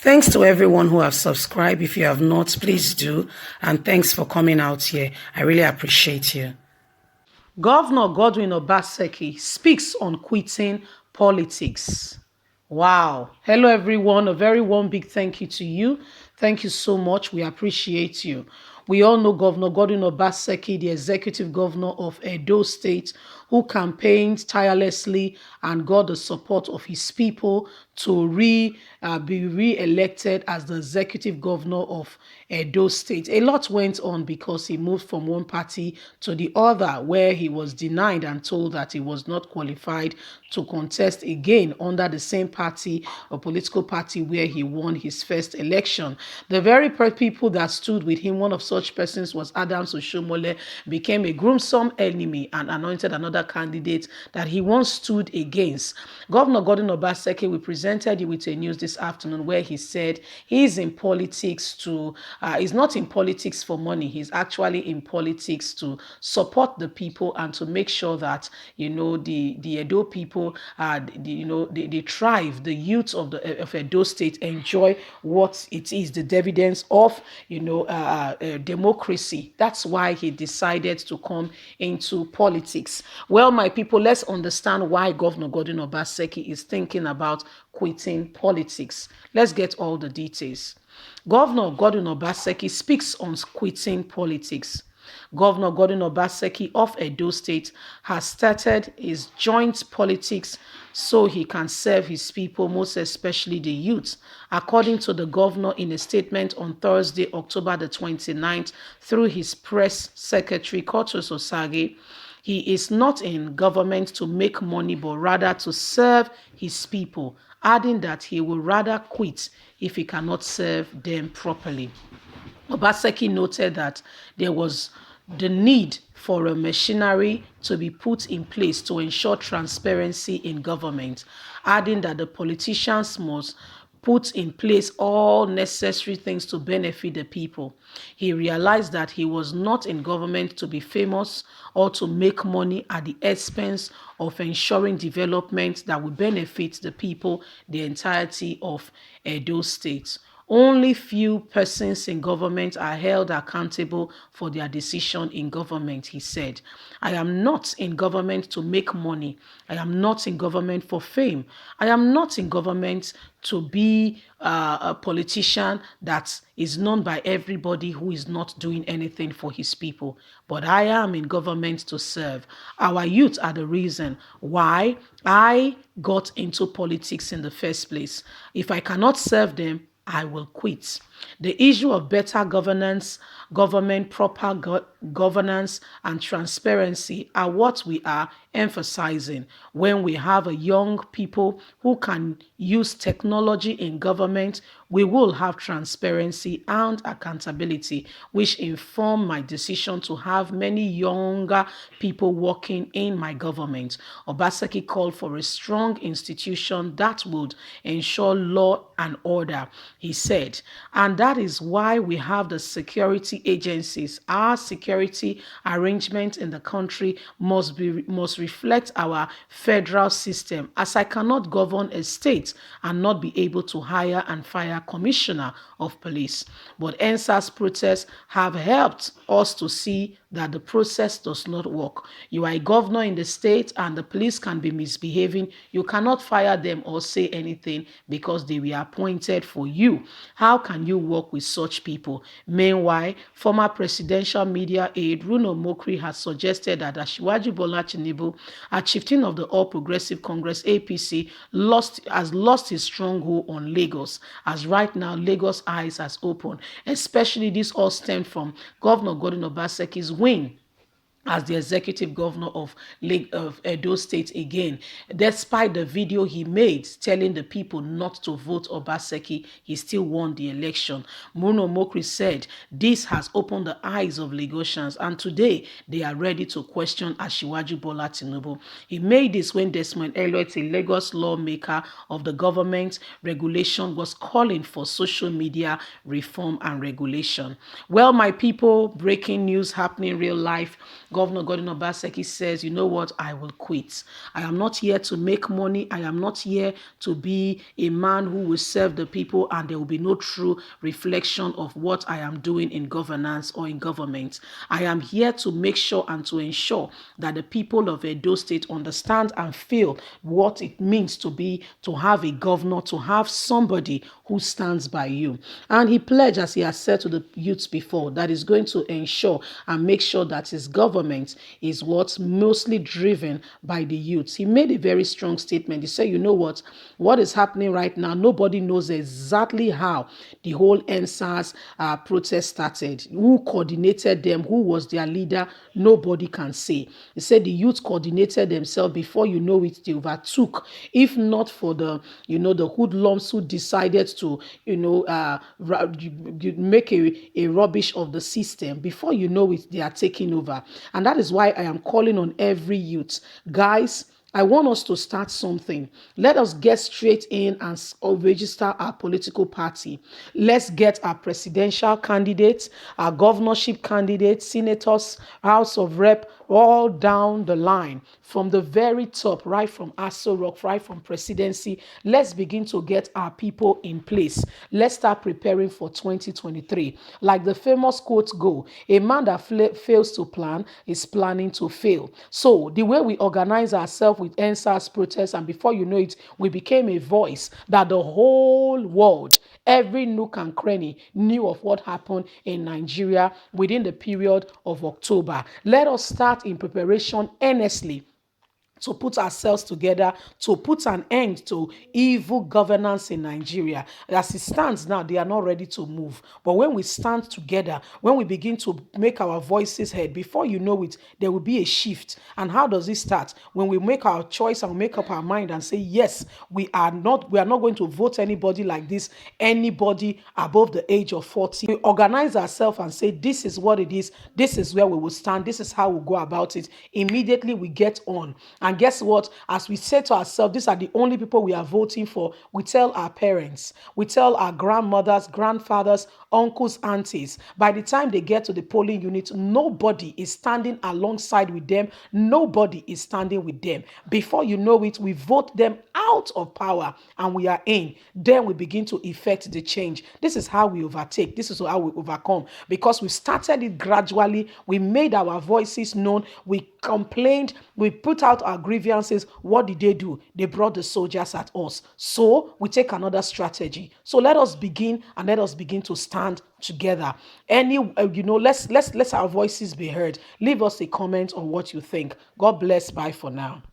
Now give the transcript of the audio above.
Thanks to everyone who have subscribed. If you have not, please do. And thanks for coming out here. I really appreciate you. Governor Godwin Obaseki speaks on quitting politics. Wow. Hello, everyone. A very warm, big thank you to you. Thank you so much. We appreciate you. We all know Governor Godwin Obaseki, the executive governor of Edo State, who campaigned tirelessly and got the support of his people to be re-elected as the executive governor of Edo State. A lot went on because he moved from one party to the other, where he was denied and told that he was not qualified to contest again under the same party or political party where he won his first election. The very people that stood with him, one of such persons was Adams Oshomole, became a gruesome enemy and anointed another candidate that he once stood against. Governor Gordon Obaseki, we presented you with a news this afternoon where he said he's in politics he's not in politics for money. He's actually in politics to support the people and to make sure that, the Edo people, they thrive. The youth of Edo State enjoy what it is, the dividends of, democracy. That's why he decided to come into politics. Well, my people, let's understand why Governor Gordon Obaseki is thinking about quitting politics. Let's get all the details. Governor Gordon Obaseki speaks on quitting politics. Governor Gordon Obaseki of Edo State has started his joint politics so he can serve his people, most especially the youth. According to the governor in a statement on Thursday, October the 29th, through his press secretary, Kotos Osage, he is not in government to make money, but rather to serve his people, adding that he will rather quit if he cannot serve them properly. Obaseki noted that there was the need for a machinery to be put in place to ensure transparency in government, adding that the politicians must put in place all necessary things to benefit the people. He realized that he was not in government to be famous or to make money at the expense of ensuring development that will benefit the people, the entirety of Edo State. Only few persons in government are held accountable for their decision in government, he said. I am not in government to make money. I am not in government for fame. I am not in government to be a politician that is known by everybody who is not doing anything for his people. But I am in government to serve. Our youth are the reason why I got into politics in the first place. If I cannot serve them, I will quit. The issue of better governance, government, proper governance, and transparency are what we are emphasizing when we have a young people who can use technology in government. We will have transparency and accountability, which inform my decision to have many younger people working in my government. Obaseki called for a strong institution that would ensure law and order, he said. And that is why we have the security agencies. Our security arrangement in the country must reflect our federal system, as I cannot govern a state and not be able to hire and fire commissioner of police. But NSAS protests have helped us to see that the process does not work. You are a governor in the state and the police can be misbehaving. You cannot fire them or say anything because they were appointed for you. How can you work with such people? Meanwhile, former presidential media aide Bruno Mokri has suggested that Asiwaju Bola Tinubu, a chieftain of the All Progressive Congress APC, has lost his stronghold on Lagos, as right now Lagos' eyes has opened. Especially this all stemmed from Governor Gordon Obaseki's win as the executive governor of Edo State again. Despite the video he made telling the people not to vote Obaseki, he still won the election. Bruno Mokri said this has opened the eyes of Lagosians and today they are ready to question Asiwaju Bola Tinubu. He made this when Desmond Elliot, a Lagos lawmaker of the government regulation, was calling for social media reform and regulation. Well, my people, breaking news happening in real life. Governor Gordon Obaseki says, you know what, I will quit. I am not here to make money. I am not here to be a man who will serve the people and there will be no true reflection of what I am doing in governance or in government. I am here to make sure and to ensure that the people of Edo State understand and feel what it means to have a governor, to have somebody who stands by you. And he pledged, as he has said to the youths before, that is going to ensure and make sure that his government is what's mostly driven by the youths. He made a very strong statement. He said, you know what is happening right now, nobody knows exactly how the whole NSAS protest started. Who coordinated them? Who was their leader? Nobody can say. He said the youth coordinated themselves. Before you know it, they overtook. If not for the hoodlums who decided to, make a rubbish of the system, before you know it, they are taking over. And that is why I am calling on every youth. Guys, I want us to start something. Let us get straight in and register our political party. Let's get our presidential candidates, our governorship candidates, senators, House of Rep, all down the line from the very top, right from Aso Rock, right from presidency. Let's begin to get our people in place. Let's start preparing for 2023. Like the famous quote go, a man that fails to plan is planning to fail. So the way we organize ourselves with NSAS protests, and before you know it, we became a voice that the whole world, every nook and cranny, knew of what happened in Nigeria within the period of October. Let us start in preparation earnestly to put ourselves together to put an end to evil governance in Nigeria. As it stands now, they are not ready to move. But when we stand together, when we begin to make our voices heard, before you know it, there will be a shift. And how does it start? When we make our choice and make up our mind and say, yes, we are not going to vote anybody like this, anybody above the age of 40. We organize ourselves and say, this is what it is. This is where we will stand. This is how we'll go about it. Immediately we get on. And guess what? As we say to ourselves, these are the only people we are voting for, we tell our parents, we tell our grandmothers, grandfathers, uncles, aunties. By the time they get to the polling unit, nobody is standing alongside with them. Nobody is standing with them. Before you know it, we vote them out of power and we are in. Then we begin to effect the change. This is how we overtake. This is how we overcome. Because we started it gradually. We made our voices known. We complained. We put out our grievances. What did they do? They brought the soldiers at us. So we take another strategy. So let us begin and let us begin to stand together. Let's our voices be heard. Leave us a comment on what you think. God bless. Bye for now.